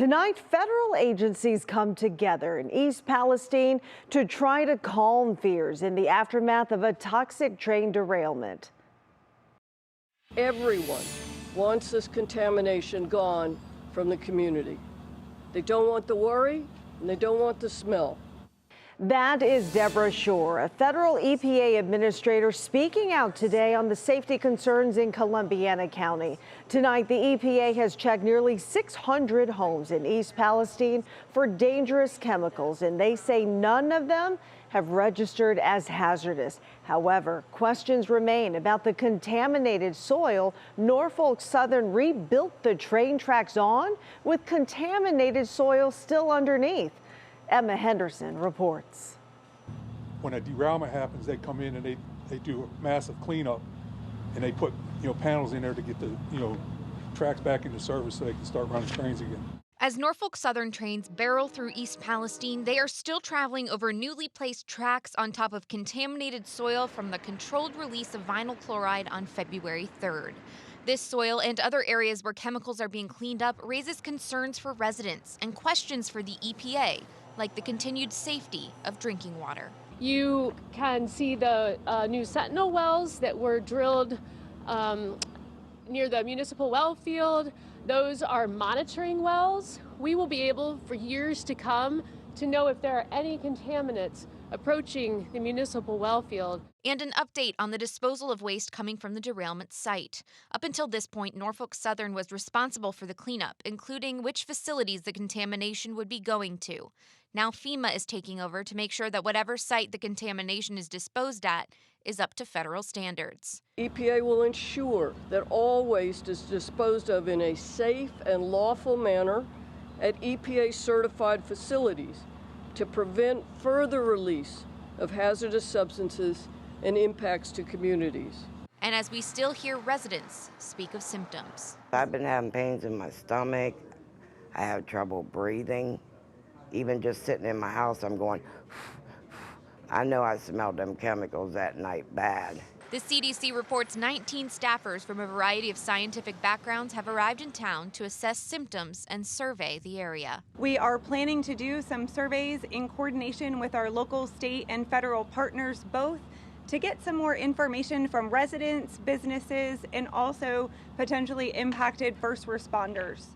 Tonight, federal agencies come together in East Palestine to try to calm fears in the aftermath of a toxic train derailment. Everyone wants this contamination gone from the community. They don't want the worry and they don't want the smell. That is Debra, a federal EPA administrator, speaking out today on the safety concerns in Columbiana County. Tonight, the EPA has checked nearly 600 homes in East Palestine for dangerous chemicals, and they say none of them have registered as hazardous. However, questions remain about the contaminated soil Norfolk Southern rebuilt the train tracks on, with contaminated soil still underneath. Emma Henderson reports. When a derailment happens, they come in and they do a massive cleanup, and they put panels in there to get the tracks back into service so they can start running trains again. As Norfolk Southern trains barrel through East Palestine, they are still traveling over newly placed tracks on top of contaminated soil from the controlled release of vinyl chloride on February 3rd. This soil and other areas where chemicals are being cleaned up raises concerns for residents and questions for the EPA, like the continued safety of drinking water. You can see the new Sentinel wells that were drilled near the municipal well field. Those are monitoring wells. We will be able, for years to come, to know if there are any contaminants approaching the municipal well field. And an update on the disposal of waste coming from the derailment site. Up until this point, Norfolk Southern was responsible for the cleanup, including which facilities the contamination would be going to. Now FEMA is taking over to make sure that whatever site the contamination is disposed at is up to federal standards. EPA will ensure that all waste is disposed of in a safe and lawful manner at EPA-certified facilities to prevent further release of hazardous substances and impacts to communities. And as we still hear residents speak of symptoms. I've been having pains in my stomach. I have trouble breathing. Even just sitting in my house, I'm going, I know I smelled them chemicals that night bad. The CDC reports 19 staffers from a variety of scientific backgrounds have arrived in town to assess symptoms and survey the area. We are planning to do some surveys in coordination with our local, state, and federal partners both to get some more information from residents, businesses, and also potentially impacted first responders.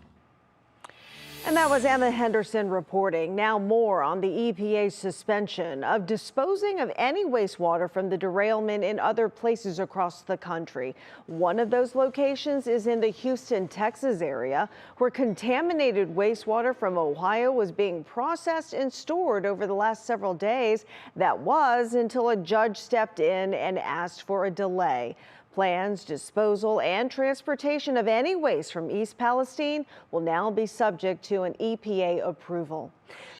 And that was Emma Henderson reporting. Now more on the EPA's suspension of disposing of any wastewater from the derailment in other places across the country. One of those locations is in the Houston, Texas area, where contaminated wastewater from Ohio was being processed and stored over the last several days. That was until a judge stepped in and asked for a delay. Plans, disposal, and transportation of any waste from East Palestine will now be subject to an EPA approval.